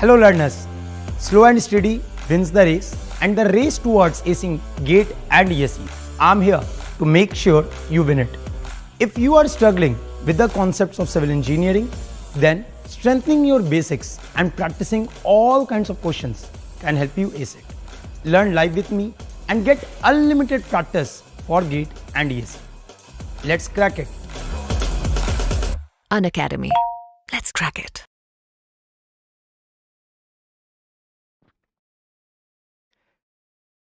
Hello learners, slow and steady wins the race and the race towards acing GATE and ESE. I'm here to make sure you win it. If you are struggling with the concepts of civil engineering, then strengthening your basics and practicing all kinds of questions can help you ace it. Learn live with me and get unlimited practice for GATE and ESE. Let's crack it. Unacademy. Let's crack it.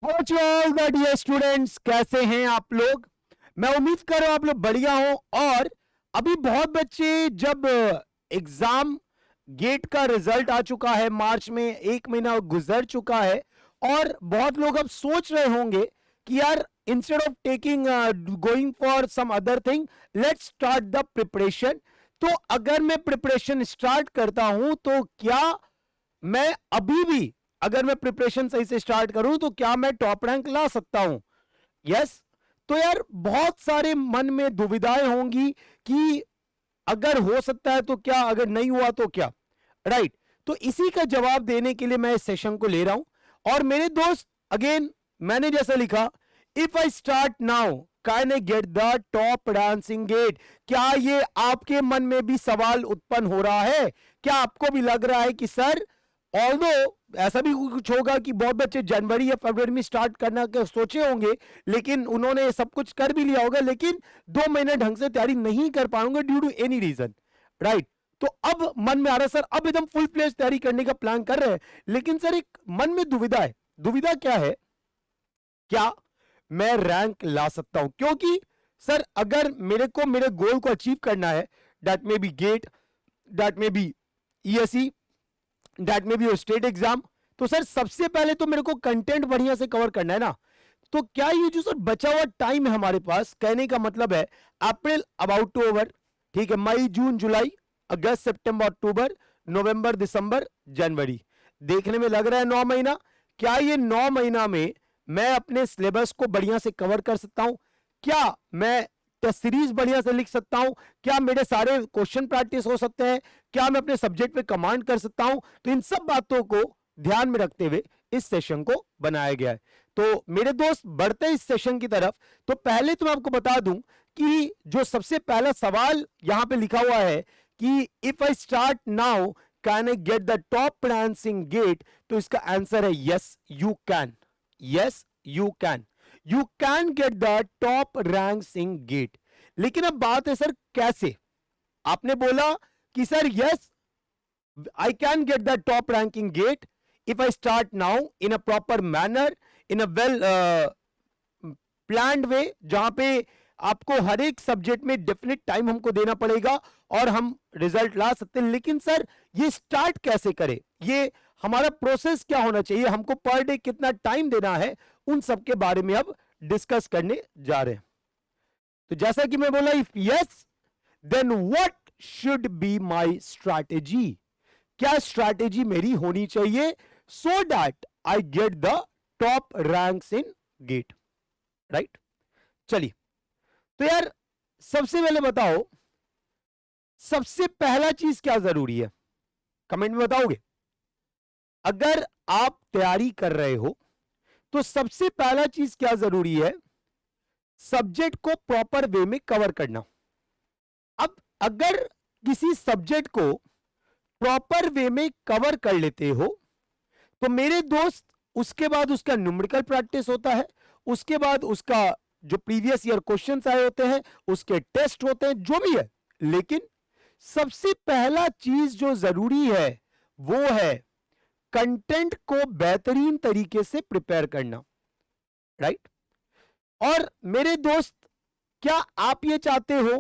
Hello to all the dear students, कैसे हैं आप लोग? मैं उम्मीद कर रहा हूं आप लोग बढ़िया हो। और अभी बहुत बच्चे जब एग्जाम गेट का रिजल्ट आ चुका है, मार्च में 1 महीना गुजर चुका है, और बहुत लोग अब सोच रहे होंगे कि यार instead of taking going for some other thing, let's start the preparation. तो अगर मैं प्रिपरेशन स्टार्ट करता हूं तो क्या मैं अभी भी, अगर मैं प्रिपरेशन सही से स्टार्ट करूं तो क्या मैं टॉप रैंक ला सकता हूं? यस। तो यार बहुत सारे मन में दुविधाएं होंगी कि अगर हो सकता है तो क्या, अगर नहीं हुआ तो क्या, राइट? तो इसी का जवाब देने के लिए मैं इस सेशन को ले रहा हूं। और मेरे दोस्त, अगेन मैंने जैसा लिखा, if I start now can I get the top dancing GATE? क्या ये आपके मन में भी सवाल उत्पन्न हो रहा है? क्या आपको भी लग रहा है कि सर, ऑल्दो ऐसा भी कुछ होगा कि बहुत बच्चे जनवरी या फरवरी में स्टार्ट करना के सोचे होंगे, लेकिन उन्होंने सब कुछ कर भी लिया होगा, लेकिन 2 महीने ढंग से तैयारी नहीं कर पाएंगे due to any reason, right? तो अब मन में आ रहा है, सर अब एकदम फुल फ्लेज तैयारी करने का प्लान कर रहे हैं, लेकिन सर एक मन में दुविधा है। दुविधा क्या है? क्या मैं रैंक ला सकता हूं? क्योंकि सर अगर मेरे को मेरे गोल को अचीव करना है, that may be GATE, that may be ESE, that may be your state exam, तो सर सबसे पहले तो मेरे को कंटेंट बढ़िया से कवर करना है ना। तो क्या ये जो सर बचा हुआ टाइम है हमारे पास, कहने का मतलब है अप्रैल अबाउट टू ओवर, ठीक है, मई जून जुलाई अगस्त सितंबर अक्टूबर नवंबर दिसंबर जनवरी, देखने में लग रहा है 9 महीना। क्या ये 9 महीना में मैं अपने सिलेबस को बढ़िया से कवर कर सकता हूं? क्या मैं टेस्ट सीरीज बढ़िया से लिख सकता हूं? क्या मेरे सारे क्वेश्चन प्रैक्टिस हो सकते हैं? क्या मैं अपने सब्जेक्ट पे कमांड कर सकता हूं? तो इन सब बातों को ध्यान में रखते हुए इस सेशन को बनाया गया है। तो मेरे दोस्त, बढ़ते इस सेशन की तरफ, तो पहले तो मैं आपको बता दूं कि जो सबसे पहला सवाल यहां पे लिखा हुआ है कि if I start now can I get the top dancing GATE, तो इसका आंसर है yes you can. Yes you can, you can get the top ranking GATE. लेकिन अब बात है सर कैसे? आपने बोला कि sir yes I can get the top ranking GATE if I start now in a proper manner, in a well planned way, जहां पे आपको हर एक सब्जेक्ट में डेफिनेट टाइम हमको देना पड़ेगा और हम रिजल्ट ला सकते हैं। लेकिन सर ये स्टार्ट कैसे करें? ये हमारा प्रोसेस क्या होना चाहिए? हमको पर डे कितना टाइम देना है? उन सब के बारे में अब डिस्कस करने जा रहे हैं। तो जैसा कि मैं बोला, if yes then what should be my strategy? क्या स्ट्रैटेजी मेरी होनी चाहिए so that I get the top ranks in GATE, right? चलिए, तो यार सबसे पहले बताओ, सबसे पहला चीज क्या जरूरी है? कमेंट में बताओगे? अगर आप तैयारी कर रहे हो तो सबसे पहला चीज क्या जरूरी है? सब्जेक्ट को प्रॉपर वे में कवर करना। अब अगर किसी सब्जेक्ट को प्रॉपर वे में कवर कर लेते हो तो मेरे दोस्त, उसके बाद उसका न्यूमेरिकल प्रैक्टिस होता है, उसके बाद उसका जो प्रीवियस ईयर क्वेश्चंस आए होते हैं उसके टेस्ट होते हैं, जो भी है। लेकिन सबसे पहला चीज जो जरूरी है वो है कंटेंट को बेहतरीन तरीके से प्रिपेयर करना, राइट? और मेरे दोस्त, क्या आप ये चाहते हो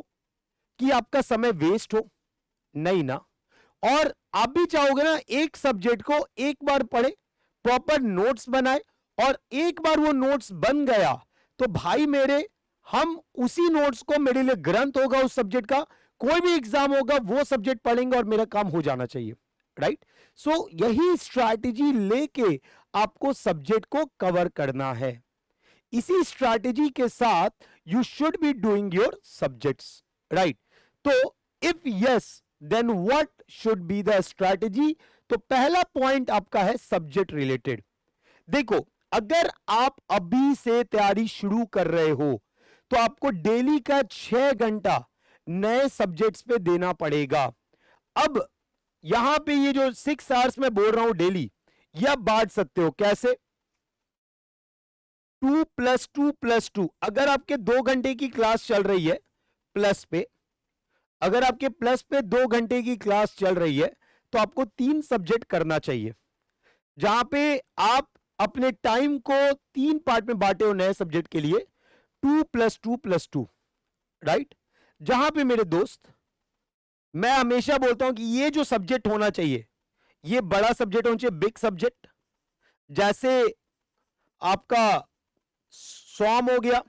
कि आपका समय वेस्ट हो? नहीं ना। और आप भी चाहोगे ना एक सब्जेक्ट को एक बार पढ़े, प्रॉपर नोट्स बनाए, और एक बार वो नोट्स बन गया तो भाई मेरे, हम उसी नोट्स को, मेरे लिए ग्रंथ होगा उस सब्जेक्ट का, कोई भी एग्जाम होगा वो सब्जेक्ट पढ़ेंगे और मेरा काम हो जाना चाहिए, राइट? सो यही स्ट्रैटेजी लेके आपको सब्जेक्ट को कवर करना है। इसी स्ट्रैटेजी के साथ you should be doing your subjects, right? तो if yes then what should be the strategy? तो पहला पॉइंट आपका है सब्जेक्ट रिलेटेड। देखो, अगर आप अभी से तैयारी शुरू कर रहे हो तो आपको डेली का 6 घंटा नए सब्जेक्ट्स पे देना पड़ेगा। अब यहां पे ये जो 6 आवर्स में बोल रहा हूं डेली, यह बांट सकते हो कैसे? 2+2+2। अगर आपके 2 घंटे की क्लास चल रही है प्लस पे, अगर आपके प्लस पे 2 घंटे की क्लास चल रही है तो आपको 3 सब्जेक्ट करना चाहिए, जहां पे आप अपने टाइम को 3 पार्ट में बांटे हो नए सब्जेक्ट के लिए। 2+2+2, राइट? जहां पे मेरे दोस्त, मैं हमेशा बोलता हूं कि ये जो सब्जेक्ट होना चाहिए, ये बड़ा सब्जेक्ट होना चाहिए, बिग सब्जेक्ट। जैसे आपका स्वाम हो गया,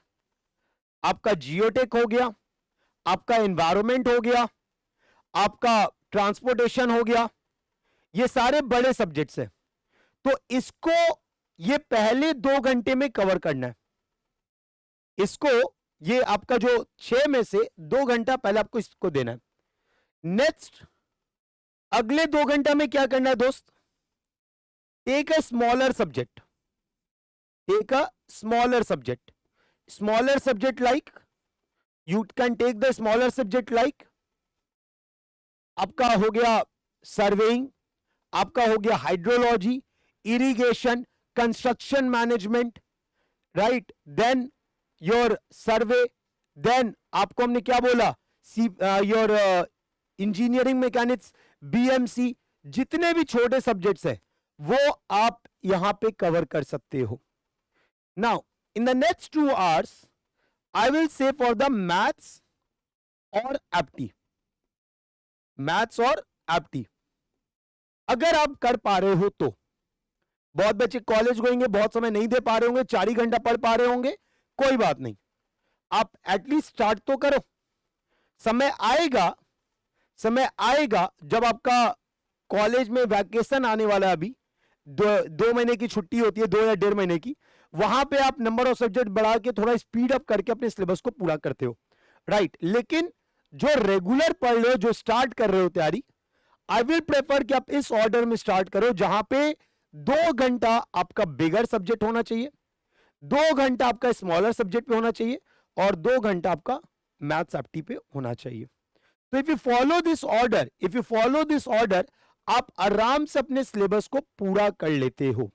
आपका जियोटेक हो गया, आपका एनवायरमेंट हो गया, आपका ट्रांसपोर्टेशन हो गया। ये सारे बड़े सब्जेक्ट्स हैं, तो इसको ये पहले 2 घंटे में कवर करना है। इसको, ये आपका जो 6 में से 2 घंटा पहले आपको इसको देना है। नेक्स्ट, अगले 2 घंटा में क्या करना है दोस्त? Take a smaller subject, take a smaller subject, smaller subject like, you can take the smaller subject like, आपका हो गया सर्वेइंग, आपका हो गया hydrology, irrigation, construction management, right? Then your survey, then आपको हमने क्या बोला, योर इंजीनियरिंग मैकेनिक्स, बीएमसी, जितने भी छोटे सब्जेक्ट्स हैं वो आप यहां पे कवर कर सकते हो। Now in the next 2 hours I will say for the maths और एप्टी, मैथ्स और एप्टी अगर आप कर पा रहे हो तो। बहुत बच्चे कॉलेज गोएंगे, बहुत समय नहीं दे पा रहे होंगे, 4 ही घंटा पढ़ पा रहे होंगे, कोई बात नहीं, आप एटलीस्ट स्टार्ट तो करो। समय आएगा, समय आएगा जब आपका कॉलेज में वैकेशन आने वाला है। अभी 2 महीने की छुट्टी होती है, 2 या 1.5 महीने की, वहां पे आप नंबर ऑफ सब्जेक्ट बढ़ा के थोड़ा स्पीड अप करके अपने सिलेबस को पूरा करते हो, राइट? लेकिन जो रेगुलर पढ़ रहे हो, जो स्टार्ट कर रहे हो तैयारी, आई विल प्रेफर कि आप इस ऑर्डर में स्टार्ट करो, जहां पे 2 घंटा आपका बिगर सब्जेक्ट होना चाहिए, 2 घंटा आपका स्मॉलर सब्जेक्ट पे होना चाहिए, और 2 घंटा आपका मैथ्स एप्टी पे होना चाहिए। तो if you follow this order, if you follow this order, आप आराम से अपने सिलेबस को पूरा कर लेते हो।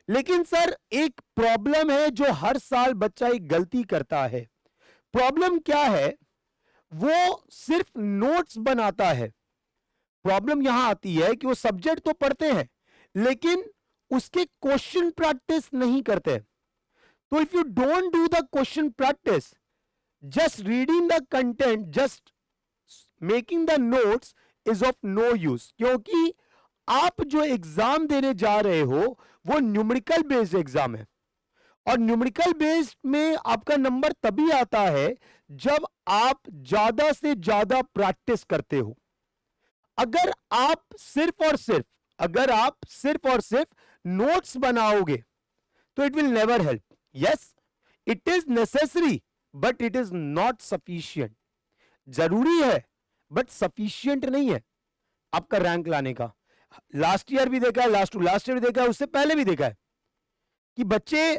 लेकिन सर एक प्रॉब्लम है जो हर साल बच्चा एक गलती करता है। प्रॉब्लम क्या है? वो सिर्फ नोट्स बनाता है। प्रॉब्लम यहां आती है कि वो सब्जेक्ट तो पढ़ते हैं लेकिन उसके क्वेश्चन प्रैक्टिस नहीं करते। तो if you don't do the question practice, just reading the content, just making the notes is of no use, क्योंकि आप जो एग्जाम देने जा रहे हो वो न्यूमेरिकल बेस्ड एग्जाम है, और न्यूमेरिकल बेस्ड में आपका नंबर तभी आता है जब आप ज्यादा से ज्यादा प्रैक्टिस करते हो। अगर आप सिर्फ और सिर्फ, अगर आप सिर्फ और सिर्फ नोट्स बनाओगे तो it will never help. Yes, it is necessary but it is not sufficient. जरूरी है बट सफिशिएंट नहीं है आपका रैंक लाने का। लास्ट ईयर भी देखा है, लास्ट टू लास्ट ईयर भी देखा है, उससे पहले भी देखा है कि बच्चे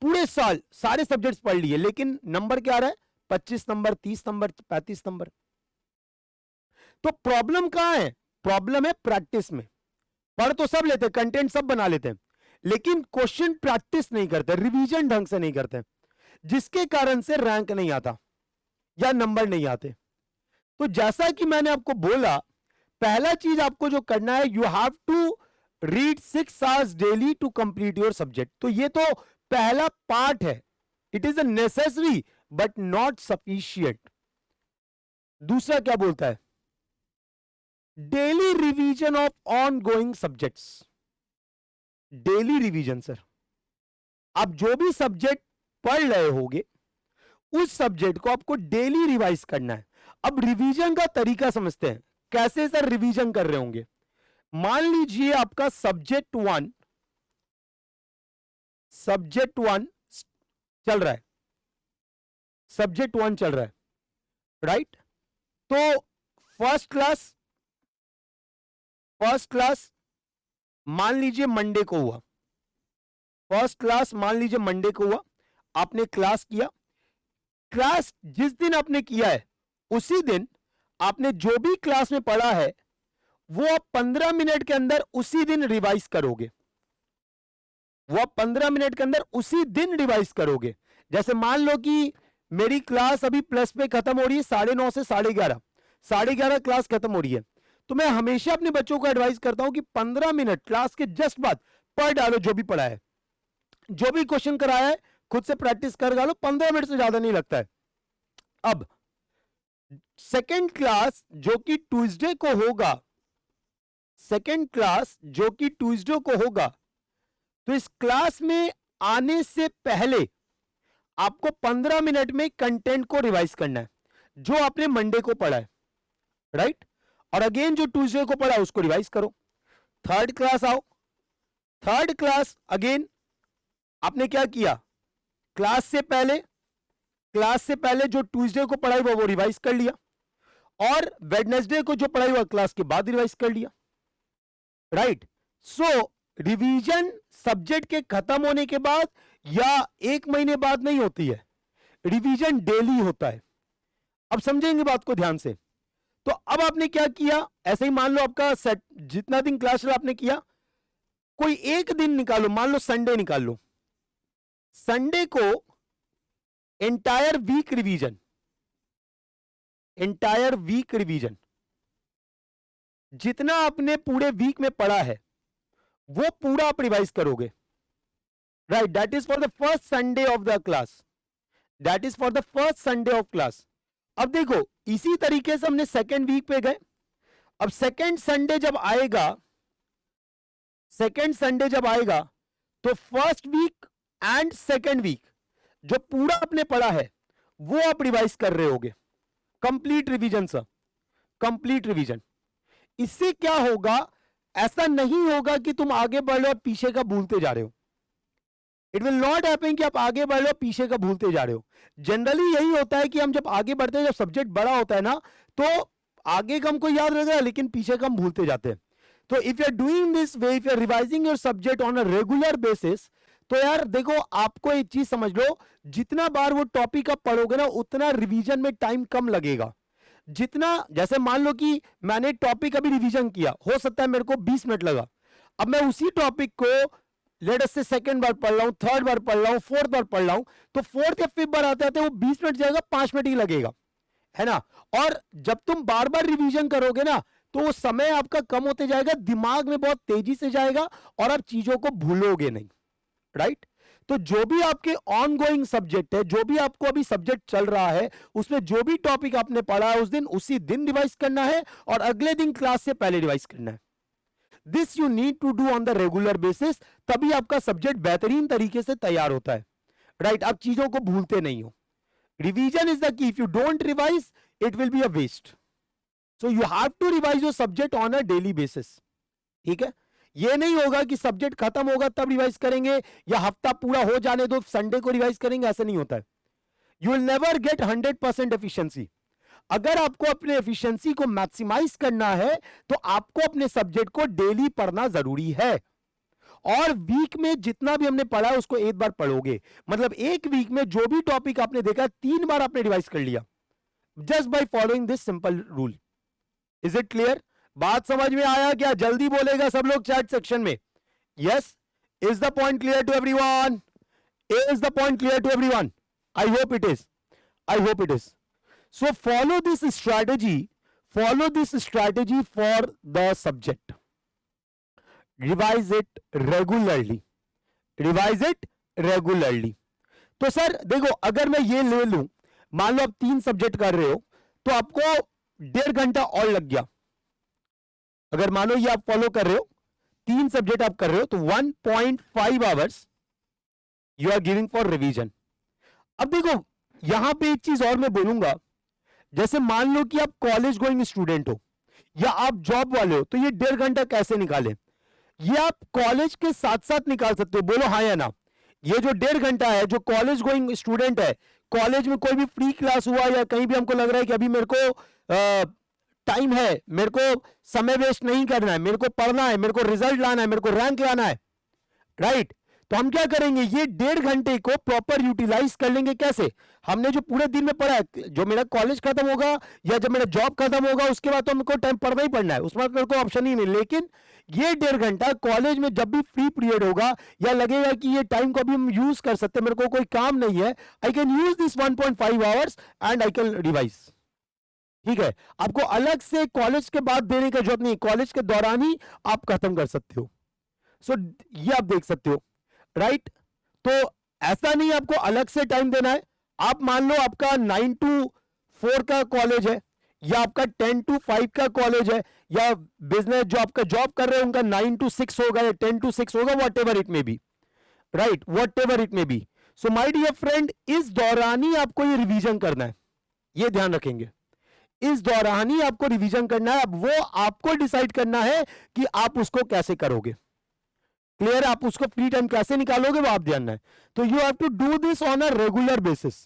पूरे साल सारे सब्जेक्ट्स पढ़ लिए लेकिन नंबर क्या आ रहा है? 25 नंबर, 30 नंबर, 35 नंबर। तो प्रॉब्लम कहां है? प्रॉब्लम है प्रैक्टिस में। पढ़ तो सब लेते हैं, कंटेंट सब बना लेते हैं, लेकिन क्वेश्चन प्रैक्टिस नहीं करते, रिवीजन ढंग से नहीं करते, जिसके कारण से रैंक नहीं आता या नंबर नहीं आते। तो जैसा कि मैंने आपको बोला, पहला चीज आपको जो करना है, you have to read 6 hours daily to complete your subject. तो ये तो पहला पार्ट है, it is a necessary but not sufficient. दूसरा क्या बोलता है? Daily revision of on going subjects. Daily revision sir, आप जो भी सब्जेक्ट पढ़ रहे होगे उस सब्जेक्ट को आपको डेली रिवाइज करना है। अब रिवीजन का तरीका समझते हैं, कैसे सर रिवीजन कर रहे होंगे। मान लीजिए आपका सब्जेक्ट 1 चल रहा है, सब्जेक्ट 1 चल रहा है, राइट? तो फर्स्ट क्लास मान लीजिए मंडे को हुआ, फर्स्ट क्लास मान लीजिए मंडे को हुआ, आपने क्लास किया, क्लास जिस दिन आपने किया है उसी दिन आपने जो भी क्लास में पढ़ा है वो आप 15 मिनट के अंदर उसी दिन रिवाइज करोगे, वो आप 15 मिनट के अंदर उसी दिन रिवाइज करोगे। जैसे मान लो कि मेरी क्लास अभी प्लस पे खत्म हो रही है 9:30 से 11:30, 11:30 क्लास खत्म हो रही है, तो मैं हमेशा अपने बच्चों को एडवाइस करता हूं कि 15 मिनट क्लास के जस्ट बाद पढ़ डालो, जो भी पढ़ा है, जो भी क्वेश्चन कराया है खुद से प्रैक्टिस कर डालो, 15 मिनट से ज्यादा नहीं लगता है। अब सेकेंड क्लास जो कि ट्यूसडे को होगा, सेकेंड क्लास जो कि ट्यूसडे को होगा, तो इस क्लास में आने से पहले आपको 15 मिनट में कंटेंट को रिवाइज करना है जो आपने मंडे को पढ़ा है, राइट? और अगेन जो ट्यूसडे को पढ़ा उसको रिवाइज करो। थर्ड क्लास आओ, थर्ड क्लास अगेन आपने क्या किया, क्लास से पहले जो ट्यूसडे को पढ़ाई हुआ वो रिवाइज कर लिया, और वेडनेसडे को जो पढ़ाई हुआ क्लास के बाद रिवाइज कर लिया, राइट? सो रिवीजन सब्जेक्ट के खत्म होने के बाद या 1 महीने बाद नहीं होती है, रिवीजन डेली होता है। अब समझेंगे बात को ध्यान से। तो अब आपने क्या किया, ऐसे ही मान लो आपका सेट जितना दिन क्लास चला आपने किया, कोई एक दिन निकालो, मान लो संडे निकाल लो, संडे को entire week revision, entire week revision जितना आपने पूरे वीक में पढ़ा है वो पूरा आप रिवाइज करोगे, right? That is for the first Sunday off the class, that is for the first Sunday off class. अब देखो इसी तरीके से हमने सेकेंड वीक पे गए। अब सेकेंड संडे जब आएगा, सेकेंड संडे जब आएगा तो first week and second week जो पूरा आपने पढ़ा है वो आप रिवाइज कर रहे होगे, complete revision sir, complete revision. इससे क्या होगा, ऐसा नहीं होगा कि तुम आगे बढ़ लो और पीछे का भूलते जा रहे हो। इट विल नॉट हैपन कि आप आगे बढ़ लो पीछे का भूलते जा रहे हो। जनरली यही होता है कि हम जब आगे बढ़ते हैं, जब सब्जेक्ट बड़ा होता है ना, तो आगे का हमको याद रहेगा लेकिन पीछे का हम भूलते जाते हैं। तो if you are doing this way, if you are revising your subject on a regular basis, तो यार देखो आपको एक चीज समझ लो, जितना बार वो टॉपिक आप पढ़ोगे ना उतना रिवीजन में टाइम कम लगेगा। जितना, जैसे मान लो कि मैंने टॉपिक अभी रिवीजन किया, हो सकता है मेरे को 20 मिनट लगा, अब मैं उसी टॉपिक को लेट अस से सेकंड बार पढ़ रहा हूं, थर्ड बार पढ़ रहा हूं, फोर्थ बार पढ़ रहा हूं, तो फोर्थ या फिफ्थ बार आते आते वो 20 मिनट जाएगा, 5 मिनट ही लगेगा, है ना? और जब तुम बार बार रिवीजन करोगे ना तो वो समय आपका कम होते जाएगा, दिमाग में बहुत तेजी से जाएगा और आप चीजों को भूलोगे नहीं, राइट? तो जो भी आपके ऑन गोइंग सब्जेक्ट है, जो भी आपको अभी सब्जेक्ट चल रहा है, उसमें जो भी टॉपिक आपने पढ़ा है उस दिन उसी दिन रिवाइज करना है और अगले दिन क्लास से पहले रिवाइज करना है। This you need to do on the regular basis, तभी आपका सब्जेक्ट बेहतरीन तरीके से तैयार होता है, राइट? आप चीजों को भूलते नहीं हो। Revision is the key, if you don't revise it will be a waste. So you have to revise your subject on a daily basis, ठीक है? ये नहीं होगा कि सब्जेक्ट खत्म होगा तब रिवाइज करेंगे या हफ्ता पूरा हो जाने दो संडे को रिवाइज करेंगे, ऐसा नहीं होता है। You will never get 100% efficiency. अगर आपको अपने एफिशिएंसी को मैक्सिमाइज करना है तो आपको अपने सब्जेक्ट को डेली पढ़ना जरूरी है, और वीक में जितना भी हमने पढ़ा है उसको एक बार पढ़ोगे, मतलब एक वीक में जो भी टॉपिक आपने देखा 3 बार आपने रिवाइज कर लिया, just by following this simple rule. Is it clear? बात समझ में आया क्या? जल्दी बोलेगा सब लोग चैट सेक्शन में। Yes, is the point clear to everyone? Is the point clear to everyone? I hope it is, I hope it is. So follow this strategy for the subject. Revise it regularly. Revise it regularly. तो sir देखो, अगर मैं ये ले लूं, मान लो आप 3 subject कर रहे हो तो आपको 1.5 घंटा और लग गया। अगर मानो ये आप फॉलो कर रहे हो, 3 सब्जेक्ट आप कर रहे हो तो 1.5 hours you are giving for revision. अब देखो यहां पे एक चीज और मैं बोलूंगा, जैसे मान लो कि आप कॉलेज गोइंग स्टूडेंट हो या आप जॉब वाले हो, तो ये 1.5 घंटा कैसे निकालें? ये आप कॉलेज के साथ साथ निकाल सकते हो, बोलो हाँ या ना। ये जो 1.5 घंटा है, जो कॉलेज गोइंग स्टूडेंट है, कॉलेज में कोई भी फ्री क्लास हुआ या कहीं भी हमको लग रहा है कि अभी मेरे को टाइम है, मेरे को समय वेस्ट नहीं करना है, मेरे को पढ़ना है, मेरे को रिजल्ट लाना है, मेरे को रैंक लाना है, राइट? तो हम क्या करेंगे, ये 1.5 घंटे को प्रॉपर यूटिलाइज कर लेंगे। कैसे? हमने जो पूरे दिन में पढ़ा है, जो मेरा कॉलेज खत्म होगा या जब मेरा जॉब खत्म होगा उसके बाद तो हमको टाइम पढ़ना ही पढ़ना है, उसमें मेरे को ऑप्शन ही नहीं। लेकिन ये 1.5 घंटा कॉलेज में जब भी फ्री पीरियड होगा या लगेगा कि ये टाइम को अभी हम यूज कर सकते हैं, मेरे को कोई काम नहीं है, I can use this 1.5 hours and I can revise. ठीक है, आपको अलग से कॉलेज के बाद देने का जरूरत नहीं, कॉलेज के दौरान ही आप खत्म कर सकते हो। सो ये आप देख सकते हो, राइट? तो ऐसा नहीं आपको अलग से टाइम देना है। आप मान लो आपका 9 to 4 का कॉलेज है, या आपका 10 to 5 का कॉलेज है, या बिजनेस जो आपका जॉब कर रहे हैं उनका 9 to 6 होगा या 10 to 6 होगा, whatever it may be, right? Whatever it may be. So my dear friend, इस दौरान ही आपको ये रिवीजन करना है, ये ध्यान रखेंगे, इस दौरान ही आपको रिवीजन करना है। अब वो आपको डिसाइड करना है कि आप उसको कैसे करोगे। क्लियर? आप उसको फ्री टाइम कैसे निकालोगे वो आप ध्यान है। तो you have to do this on a regular basis,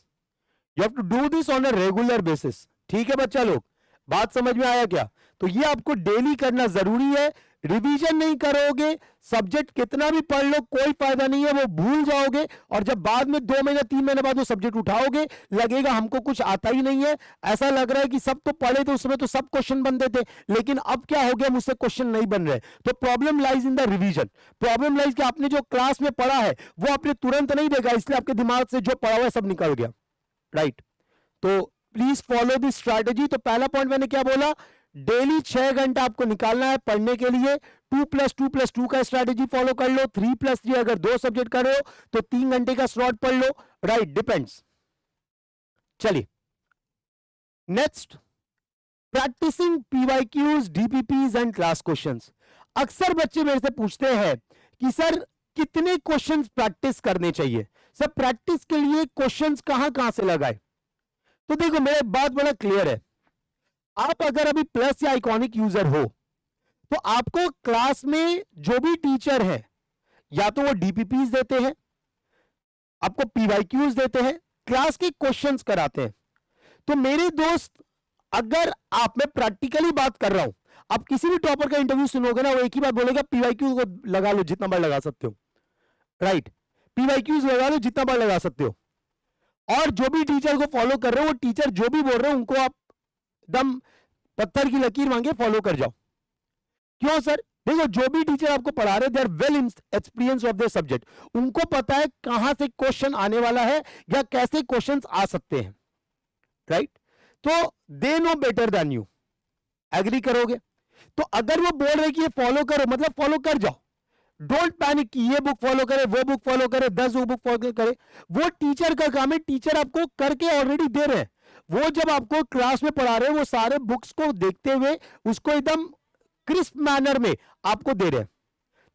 you have to do this on a regular basis. ठीक है बच्चा लोग, बात समझ में आया क्या? तो ये आपको डेली करना जरूरी है। रिवीजन नहीं करोगे, सब्जेक्ट कितना भी पढ़ लो कोई फायदा नहीं है, वो भूल जाओगे, और जब बाद में 2 महीने 3 महीने बाद वो सब्जेक्ट उठाओगे लगेगा हमको कुछ आता ही नहीं है। ऐसा लग रहा है कि सब तो पढ़े थे, उसमें तो सब क्वेश्चन बनते थे, लेकिन अब क्या हो गया, मुझसे क्वेश्चन नहीं बन रहे। तो problem lies in the revision. Problem lies कि आपने जो क्लास में पढ़ा है वो आपने तुरंत नहीं देखा, इसलिए आपके दिमाग से जो पढ़ा हुआ है सब निकल गया, राइट? तो प्लीज फॉलो दिस स्ट्रैटेजी। तो पहला पॉइंट मैंने क्या बोला, डेली 6 घंटा आपको निकालना है पढ़ने के लिए। 2+2+2 का स्ट्रैटेजी फॉलो कर लो। 3+3 अगर 2 सब्जेक्ट कर रहे हो तो 3 घंटे का स्लॉट पढ़ लो, राइट? डिपेंड्स। चलिए next, practicing PYQs, DPPs and class questions. अक्सर बच्चे मेरे से पूछते हैं कि सर कितने क्वेश्चंस प्रैक्टिस करने चाहिए, सर प्रैक्टिस के लिए क्वेश्चंस कहां कहां से लगाए? तो देखो मेरा बात बड़ा क्लियर है, आप अगर अभी प्लस या आइकॉनिक यूजर हो तो आपको क्लास में जो भी टीचर है या तो वो डीपीपीज देते हैं, आपको पीवाईक्यूज देते हैं, क्लास के क्वेश्चंस कराते हैं। तो मेरे दोस्त, अगर आप, मैं प्रैक्टिकली बात कर रहा हूं, आप किसी भी टॉपर का इंटरव्यू सुनोगे ना वो एक ही बात बोलेगा, पीवाईक्यूज को लगा लो जितना बार लगा सकते हो, राइट? पीवाईक्यूज लगा लो जितना बार लगा सकते हो। और जो भी टीचर को फॉलो कर रहे हो, वो टीचर जो भी बोल रहे हो उनको आप एकदम पत्थर की लकीर मांगे फॉलो कर जाओ। क्यों सर? देखो जो भी टीचर आपको पढ़ा रहे, they are well experience of the subject, उनको पता है कहां से क्वेश्चन आने वाला है या कैसे क्वेश्चंस आ सकते हैं, राइट? तो they know better than you. Agree करोगे? तो अगर वो बोल रहे कि ये फॉलो करो, मतलब फॉलो कर जाओ। डोंट पैनिक कि ये बुक फॉलो करे, वो बुक फॉलो करे, 10 बुक फॉलो करे, वो टीचर का काम है। टीचर आपको करके ऑलरेडी दे रहे हैं। वो जब आपको क्लास में पढ़ा रहे हैं वो सारे बुक्स को देखते हुए उसको एकदम क्रिस्प मैनर में आपको दे रहे हैं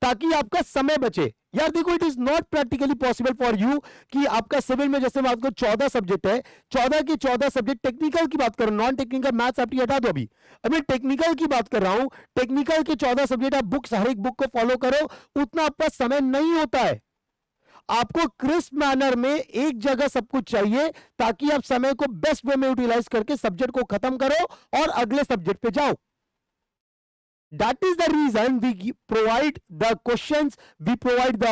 ताकि आपका समय बचे। यार देखो, it is not practically possible for you कि आपका सिविल में जैसे आपको 14 सब्जेक्ट है, 14 के 14 सब्जेक्ट, टेक्निकल की बात करो, नॉन टेक्निकल मैथ्स आप हटा दो, अभी मैं टेक्निकल की बात कर रहा हूं। टेक्निकल के 14 सब्जेक्ट आप बुक्स, हर एक बुक को फॉलो करो, उतना आपका समय नहीं होता है। आपको क्रिस्प मैनर में एक जगह सब कुछ चाहिए ताकि आप समय को बेस्ट वे में यूटिलाइज करके सब्जेक्ट को खत्म करो और अगले सब्जेक्ट पे जाओ। That is the reason we provide the questions, we provide the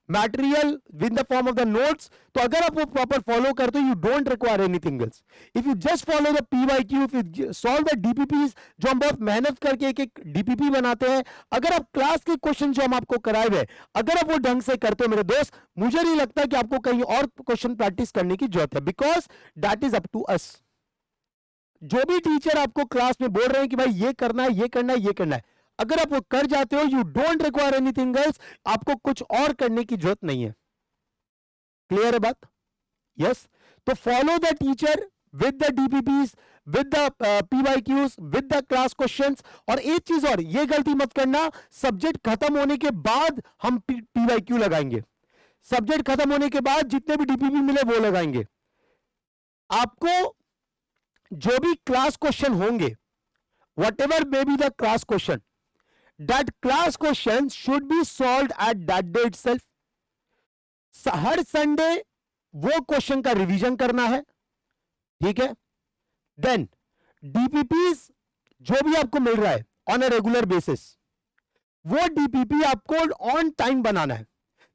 material in the form of the notes. तो अगर आप वो प्रॉपर फॉलो करते हो, you don't require anything else. If you just follow the PYQ, if you solve the DPPs, जो हम बहुत मेहनत करके एक एक DPP बनाते हैं, अगर आप क्लास के क्वेश्चन जो हम आपको कराए हुए, अगर आप वो ढंग से करते हो मेरे दोस्त, मुझे नहीं लगता कि आपको कहीं और क्वेश्चन प्रैक्टिस करने की जरूरत है, because that is up to us. जो भी टीचर आपको क्लास में बोल रहे हैं कि भाई ये करना है, ये करना है, ये करना है, अगर आप वो कर जाते हो, you don't require anything else, आपको कुछ और करने की जरूरत नहीं है। क्लियर है बात? यस। तो follow the teacher with the DPPs, with the PYQs, with the class questions. और एक चीज और, ये गलती मत करना, सब्जेक्ट खत्म होने के बाद हम पीवाईक्यू लगाएंगे। सब्जेक्ट खत्म होने के बाद जितने भी डीपीपी मिले वो लगाएंगे। आपको जो भी क्लास क्वेश्चन होंगे, whatever may be the class question, that class question should be solved at that day itself. Her Sunday वो क्वेश्चन का रिवीजन करना है, ठीक है? देन डीपीपीज जो भी आपको मिल रहा है ऑन अ रेगुलर बेसिस, वो डीपीपी आपको ऑन टाइम बनाना है,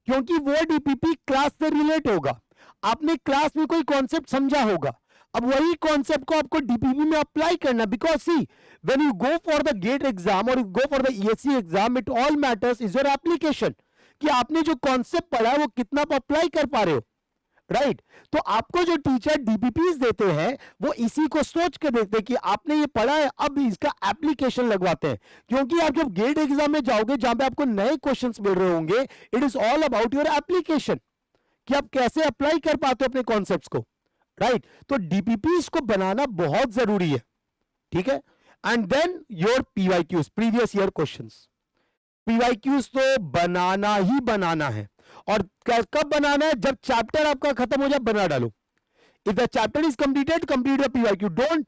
क्योंकि वो डीपीपी क्लास से रिलेट होगा। आपने क्लास में कोई कॉन्सेप्ट समझा होगा, अब वही कॉन्सेप्ट को आपको डीपीपी में अप्लाई करना, because see when you go for the GATE exam और you go for the ESC exam, it all matters is your application, कि आपने जो कॉन्सेप्ट पढ़ा है वो कितना आप अप्लाई कर पा रहे हो, राइट? तो आपको जो टीचर डीपीपीज देते हैं वो इसी को सोच के देते हैं कि आपने ये पढ़ा है, अब इसका एप्लीकेशन लगवाते हैं। क्योंकि आप जब गेट एग्जाम में जाओगे जहां पे आपको नए क्वेश्चंस मिल रहे होंगे, it is all about your application, कि आप कैसे अप्लाई कर पाते हो अपने कॉन्सेप्ट्स को, राइट? तो डीपीपीज को बनाना बहुत जरूरी है, ठीक है? And then your PYQs, previous year questions. PYQs तो बनाना ही बनाना है, और कब बनाना है? जब चैप्टर आपका खत्म हो जाए बना डालो। If the chapter is completed, complete the PYQ. Don't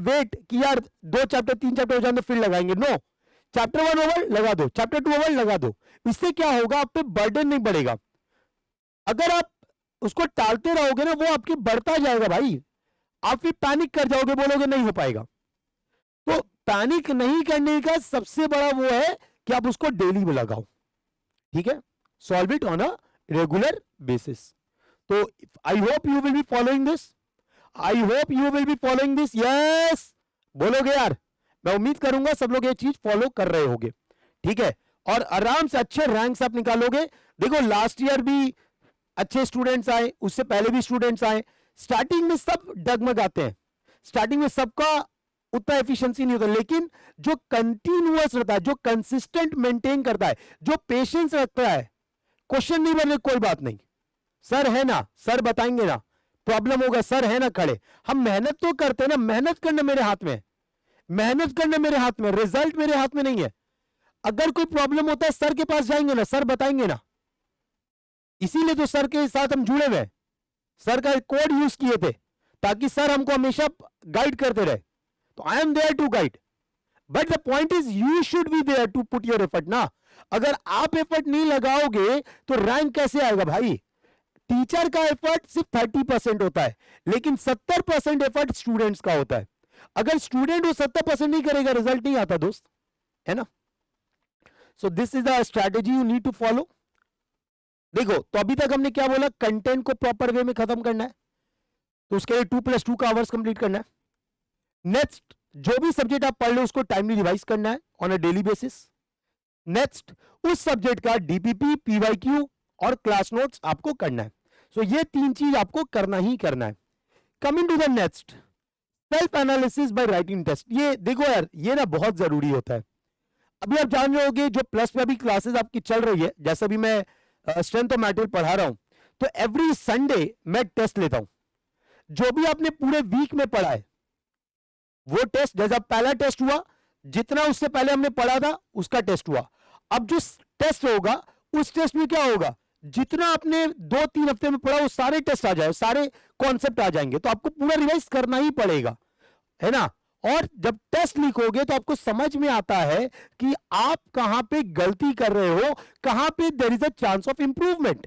wait कि यार 2 चैप्टर 3 चैप्टर हो जाए तो फिर लगाएंगे, नो। चैप्टर 1 ओवर लगा दो, चैप्टर 2 ओवर लगा दो। इससे क्या होगा, आप पे बर्डन नहीं बढ़ेगा। अगर आप उसको टालते रहोगे ना, वो आपके बढ़ता जाएगा भाई, आप फिर पैनिक कर जाओगे, बोलोगे नहीं हो पाएगा। तो पैनिक नहीं करने का सबसे बड़ा वो है कि आप उसको डेली में लगाओ, ठीक है? Solve it on a regular basis. तो I hope you will be following this, I hope you will be following this. Yes बोलोगे यार, मैं उम्मीद करूंगा सब लोग ये चीज फॉलो कर रहे होंगे, ठीक है? और आराम से अच्छे रैंक्स आप निकालोगे। देखो लास्ट ईयर भी अच्छे स्टूडेंट्स आए, उससे पहले भी स्टूडेंट्स आए। स्टार्टिंग में सब डगमगाते हैं, स्टार्टिंग में सबका उतना एफिशिएंसी नहीं होता, लेकिन जो कंटिन्यूअस रहता है, जो कंसिस्टेंट मेंटेन करता है, जो पेशेंस रखता है, क्वेश्चन नहीं बने कोई बात नहीं, सर है ना, सर बताएंगे ना, प्रॉब्लम होगा सर है ना खड़े। हम मेहनत तो करते हैं ना, मेहनत करना मेरे हाथ में है, मेहनत करना मेरे हाथ में, रिजल्ट मेरे हाथ में नहीं है। अगर कोई प्रॉब्लम होता है सर के पास जाएंगे ना, सर बताएंगे ना, इसीलिए तो सर के साथ हम जुड़े हुए, सर का कोड यूज किए थे ताकि सर हमको हमेशा गाइड करते रहे। तो I am there to guide, but the point is you should be there to put your effort ना। अगर आप एफर्ट नहीं लगाओगे तो रैंक कैसे आएगा भाई? टीचर का एफर्ट सिर्फ 30% होता है, लेकिन 70% एफर्ट स्टूडेंट्स का होता है। अगर स्टूडेंट वो 70% नहीं करेगा, रिजल्ट नहीं आता दोस्त, है ना? So this is the strategy you need to follow. देखो तो अभी तक हमने क्या बोला, कंटेंट को प्रॉपर वे में खत्म करना है, तो उसके लिए 2+2 का आवर्स कंप्लीट करना है। नेक्स्ट, जो भी सब्जेक्ट आप पढ़ लो उसको टाइमली रिवाइज करना है on a daily basis. Next, उस सब्जेक्ट का डीपीपी, पीवाईक्यू और क्लास नोट्स आपको करना है। सो ये 3 चीज आपको करना ही करना है। Coming to the next, self analysis by writing test. ये देखो यार, ये ना बहुत जरूरी होता है। अभी आप जान रहे होगे जो प्लस में अभी क्लासेस आपकी चल रही है, जैसे भी मैं स्ट्रेंथ ऑफ मटेरियल पढ़ा रहा हूं, तो एवरी संडे मैं टेस्ट लेता हूं। जो भी आपने पूरे वीक में पढ़ा है वो टेस्ट, जैसा पहला टेस्ट हुआ, जितना उससे पहले हमने पढ़ा था उसका टेस्ट हुआ। अब जो टेस्ट होगा उस टेस्ट में क्या होगा, जितना आपने 2-3 हफ्ते में पढ़ा वो सारे टेस्ट आ जाए, सारे कॉन्सेप्ट आ जाएंगे। तो आपको पूरा रिवाइज करना ही पड़ेगा, है ना? और जब टेस्ट लिखोगे तो आपको समझ में आता है कि आप कहां पे गलती कर रहे हो, कहां पे there is a chance of improvement,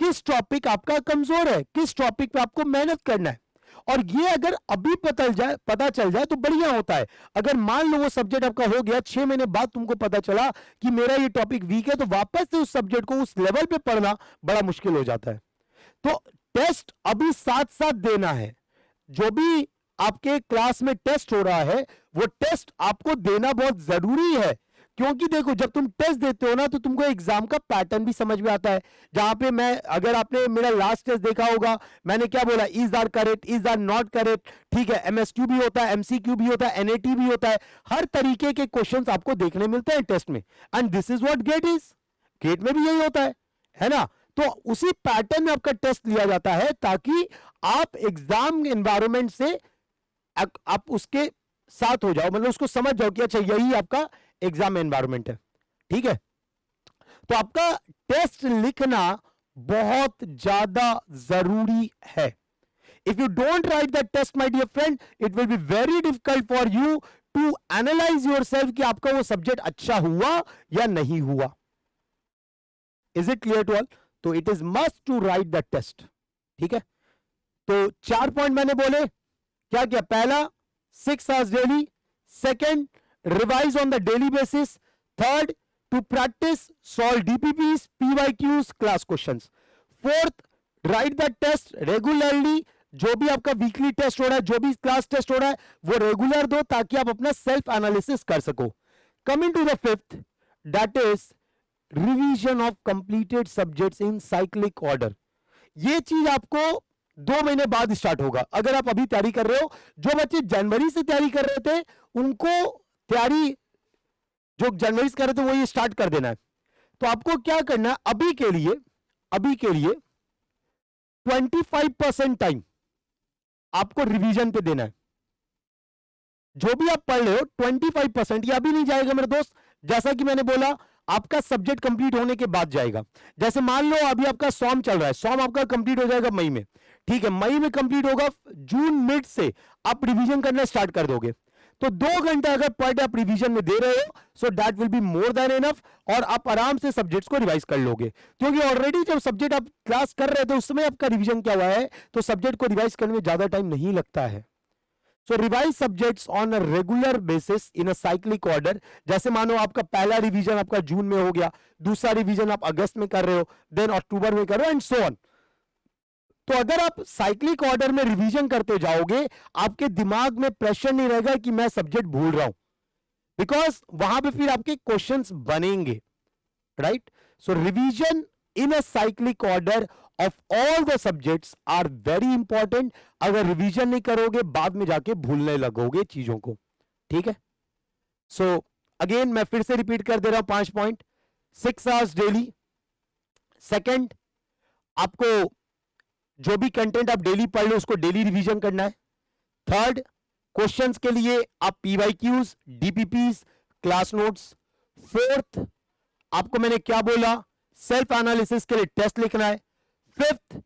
किस टॉपिक आपका कमजोर है, किस टॉपिक पे आपको मेहनत करना है। और ये अगर अभी पता चल जाए तो बढ़िया होता है। अगर मान लो वो सब्जेक्ट आपका हो गया, 6 महीने बाद तुमको पता चला कि मेरा ये टॉपिक वीक है, तो वापस से उस सब्जेक्ट को उस लेवल पे पढ़ना बड़ा मुश्किल हो जाता है। तो टेस्ट अभी साथ साथ देना है। जो भी आपके क्लास में टेस्ट हो रहा है वो टेस्ट आपको देना बहुत जरूरी है, क्योंकि देखो जब तुम टेस्ट देते हो ना तो तुमको एग्जाम का पैटर्न भी समझ में आता है। जहां पे मैं, अगर आपने मेरा लास्ट टेस्ट देखा होगा, मैंने क्या बोला, is R correct, is R not correct, ठीक है? एमएसक्यू भी होता है, एमसीक्यू भी होता है, एनएटी भी होता है, हर तरीके के क्वेश्चंस आपको देखने मिलते हैं टेस्ट में। And this is what GATE is, GATE में भी यही होता है ना? तो उसी पैटर्न में आपका टेस्ट लिया जाता है ताकि आप एग्जाम एनवायरमेंट से आप उसके साथ हो जाओ, मतलब उसको समझ जाओ कि अच्छा यही आपका एग्जाम एनवायरमेंट है, ठीक है? तो आपका टेस्ट लिखना बहुत ज्यादा जरूरी है। If you don't write the test my dear friend, it will be very difficult for you to analyse yourself कि आपका वो सब्जेक्ट अच्छा हुआ या नहीं हुआ। Is it clear to all? तो it is must to write the test, ठीक है? तो 4 पॉइंट मैंने बोले, क्या क्या? पहला 6 hours daily, Second, revise on the daily basis. Third, to practice solve DPPs, PYQs, class questions. Fourth, write the test regularly. जो भी आपका वीकली टेस्ट हो रहा है, जो भी क्लास टेस्ट हो रहा है, वो रेगुलर दो ताकि आप अपना सेल्फ एनालिसिस कर सको. Coming to the fifth, that is revision of completed subjects in cyclic order. ये चीज आपको 2 महीने बाद स्टार्ट होगा. अगर आप अभी तैयारी कर रहे हो, जो बच्चे जनवरी से तैयारी कर रहे थे उनको तैयारी जो जनवरी से कर रहे थे वो ये स्टार्ट कर देना है. तो आपको क्या करना है, अभी के लिए 25% टाइम आपको रिवीजन पे देना है. जो भी आप पढ़ रहे हो 25%, ये अभी नहीं जाएगा मेरे दोस्त. जैसा कि मैंने बोला, आपका सब्जेक्ट कंप्लीट होने के बाद जाएगा. जैसे मान लो अभी आपका सॉम चल रहा है, सॉम आपका कंप्लीट हो जाएगा मई में. ठीक है, मई में कंप्लीट होगा, जून मिड से आप रिवीजन करना स्टार्ट कर दोगे. तो 2 घंटा अगर पर डे आप रिवीजन में दे रहे हो, so that will be more than enough, और आप आराम से सब्जेक्ट्स को रिवाइज कर लोगे. क्योंकि ऑलरेडी जब सब्जेक्ट आप क्लास कर रहे थे उस समय आपका रिवीजन क्या हुआ है, तो सब्जेक्ट को रिवाइज करने में ज्यादा टाइम नहीं लगता है. So revise subjects on a regular basis in a cyclic order. जैसे मानो आपका पहला रिवीजन आपका जून में हो गया, दूसरा रिवीजन आप अगस्त में कर रहे हो, देन अक्टूबर में कर रहे हो, एंड सो ऑन. तो अगर आप साइक्लिक ऑर्डर में रिवीजन करते जाओगे, आपके दिमाग में प्रेशर नहीं रहेगा कि मैं सब्जेक्ट भूल रहा हूं, बिकॉज वहां पे फिर आपके क्वेश्चंस बनेंगे. Right. So revision in a cyclic order of all the subjects are very important. अगर रिवीजन नहीं करोगे बाद में जाके भूलने लगोगे चीजों को. ठीक है. सो अगेन मैं फिर से रिपीट कर दे रहा हूं 5 पॉइंट. 6 hours daily. सेकेंड, आपको जो भी कंटेंट आप डेली पढ़ लो उसको डेली रिवीजन करना है. थर्ड, क्वेश्चंस के लिए आप PYQs, DPPs, class notes. Fourth, आपको मैंने क्या बोला, सेल्फ एनालिसिस के लिए टेस्ट लिखना है. फिफ्थ,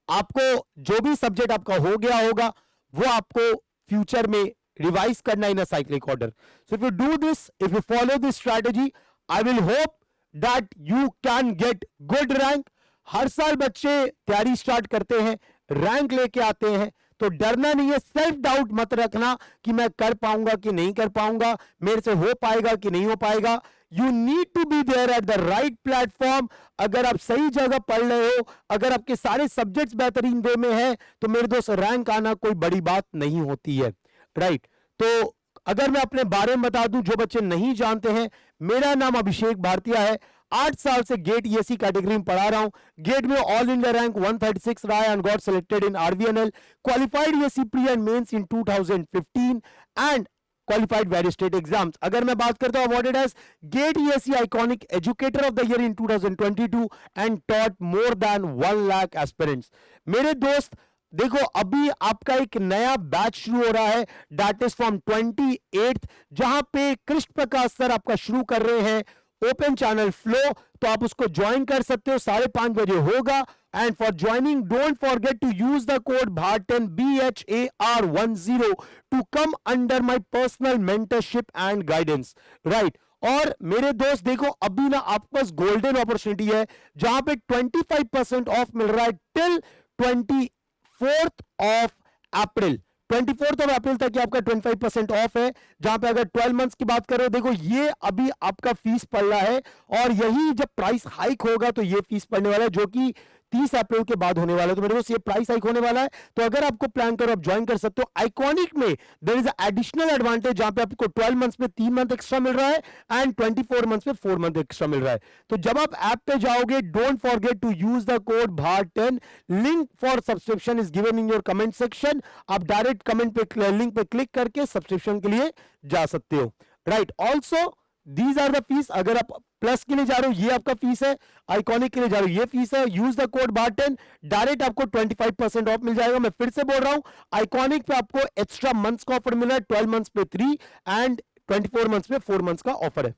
आपको जो भी सब्जेक्ट आपका हो गया होगा वो आपको फ्यूचर में रिवाइज करना in a cyclic order. So if you do this, if you follow this strategy, I will hope that you can get good rank. हर साल बच्चे तैयारी स्टार्ट करते हैं, रैंक लेके आते हैं, तो डरना नहीं है. सेल्फ डाउट मत रखना कि मैं कर पाऊंगा कि नहीं कर पाऊंगा, मेरे से हो पाएगा कि नहीं हो पाएगा. You need to be there at the right platform. अगर आप सही जगह पढ़ रहे हो, अगर आपके सारे सब्जेक्ट्स बेहतरीन वे में है, तो मेरे दोस्त रैंक आना कोई बड़ी बात नहीं होती है. राइट. तो अगर मैं अपने बारे में बता दूं, जो बच्चे नहीं जानते हैं, मेरा नाम अभिषेक भारतीय है. 8 साल से गेट ईएससी कैटेगरी में पढ़ा रहा हूं. गेट में ऑल इंडिया रैंक 136 रहा है and got selected in RVNL. Qualified ESC pre and mains in 2015 and qualified various state exams. अगर मैं बात करता हूं, awarded as GATE ESE Iconic Educator of the Year in 2022 and taught more than 1 lakh aspirants. मेरे दोस्त देखो, अभी आपका एक नया बैच शुरू हो रहा है, दैट इज फ्रॉम 28th, जहां पे कृष्ण प्रकाश सर आपका शुरू कर रहे हैं ओपन चैनल फ्लो. तो आप उसको ज्वाइन कर सकते हो, 5:30 बजे होगा. And for joining, don't forget to use the code BHAR10 BHAR10 to come under my personal mentorship and guidance. Right. और मेरे दोस्त देखो, अभी ना आपके पास गोल्डन अपॉर्चुनिटी है जहां पे 25% ऑफ मिल रहा है till 24th of April. 24th of April तक आपका 25% ऑफ है. जहां पे अगर 12 मंथ्स की बात करो, देखो ये अभी आपका फीस पड़ रहा है, और यही जब प्राइस हाइक होगा तो ये फीस पड़ने वाला है, जो कि 30 अप्रैल के बाद होने वाला है. तो मेरे दोस्त ये प्राइस हाइक होने वाला है, तो अगर आपको प्लान करो आप ज्वाइन कर सकते हो. आइकॉनिक में देयर इज एडिशनल एडवांटेज, जहां पे आपको 12 मंथ्स में 3 मंथ एक्स्ट्रा मिल रहा है एंड 24 मंथ्स में 4 मंथ एक्स्ट्रा मिल रहा है. तो जब आप ऐप पे जाओगे, don't forget to use the code BHAR10. Link for subscription is given in your comment section. आप डायरेक्ट कमेंट पे लिंक पे क्लिक करके सब्सक्रिप्शन के लिए जा सकते हो. Right. Also these are the fees. अगर आप प्लस के लिए जा रहे हो, ये आपका फीस है. आइकॉनिक के लिए जा रहे हो, ये फीस है. Use the code BHAR10, direct आपको 25% ऑफ मिल जाएगा. मैं फिर से बोल रहा हूं, आइकॉनिक पे आपको एक्स्ट्रा मंथ्स का ऑफर मिल रहा है. 12 मंथ्स पे 3 एंड 24 मंथ्स पे 4 मंथ्स का ऑफर है.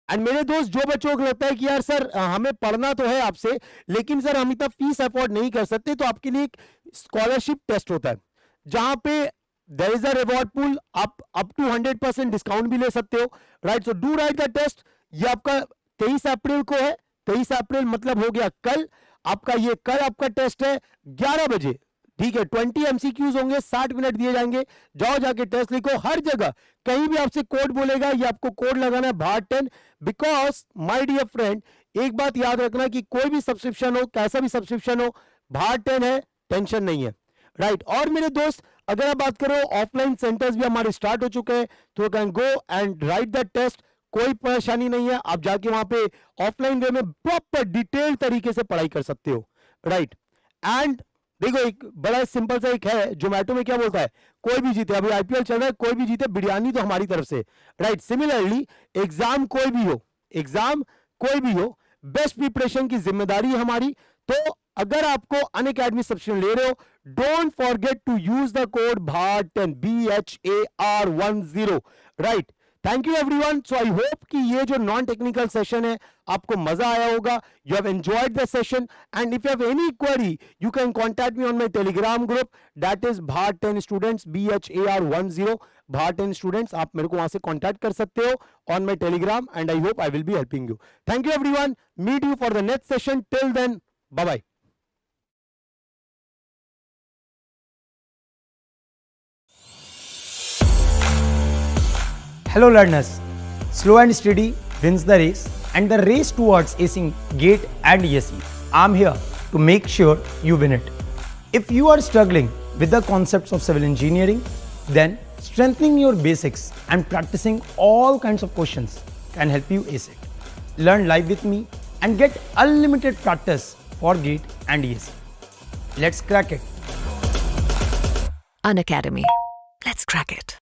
एंड मेरे दोस्त, जो बच्चों को लगता है कि यार सर हमें पढ़ना तो है आपसे, लेकिन सर हम इतना फीस अफोर्ड नहीं कर सकते, तो आपके लिए एक स्कॉलरशिप टेस्ट होता है, जहां पे there is a reward pool. आप up to 100% डिस्काउंट भी ले सकते हो. Right. So do write the test. ये आपका 23 अप्रैल को है. 23 अप्रैल मतलब हो गया कल. आपका ये कल आपका टेस्ट है 11 बजे. ठीक है, 20 एमसीक्यूज होंगे, 60 मिनट दिए जाएंगे। जाओ जाके टेस्ट लिखो, हर जगह कहीं भी आपसे कोड बोलेगा, ये आपको कोड लगाना है भाट 10। बिकॉज माय डियर फ्रेंड, एक बात याद रखना कि कोई भी सब्सक्रिप्शन हो, कैसा भी सब्सक्रिप्शन हो, भाट 10 है, टेंशन नहीं है, राइट। और मेरे दोस्त, अगर आप बात करो, ऑफलाइन सेंटर्स भी हमारे स्टार्ट हो चुके हैं, तो you can go and write the test, कोई परेशानी नहीं है। आप जाके वहां पे ऑफलाइन वे में प्रॉपर डिटेल तरीके से पढ़ाई कर सकते हो, राइट। एंड देखो, एक बड़ा सिंपल सा एक है, जोमेटो में क्या बोलता है, कोई भी जीते, अभी आईपीएल चल रहा है, कोई भी जीते, बिरयानी तो हमारी तरफ से, राइट। सिमिलरली एग्जाम कोई भी हो, एग्जाम कोई भी हो, बेस्ट प्रिपरेशन की जिम्मेदारी है हमारी। तो अगर आपको अनअकैडमी सब्सक्रिप्शन ले रहे हो, don't forget to use the code BHAR10, BHAR10, right. Thank you everyone. So I hope कि ये जो नॉन टेक्निकल सेशन है आपको मजा आया होगा, you have enjoyed the session, and if you have any query you can contact me on my Telegram group, that is BHAR10 students, BHAR10, BHAR10 students. आप मेरे को वहां से कॉन्टैक्ट कर सकते हो on my Telegram, and I hope I will be helping you. Thank you everyone, meet you for the next session, till then bye bye. Hello learners, slow and steady wins the race, and the race towards acing GATE and ESE. I'm here to make sure you win it. If you are struggling with the concepts of civil engineering, then strengthening your basics and practicing all kinds of questions can help you ace it. Learn live with me and get unlimited practice for GATE and ESE. Let's crack it. Unacademy. Let's crack it.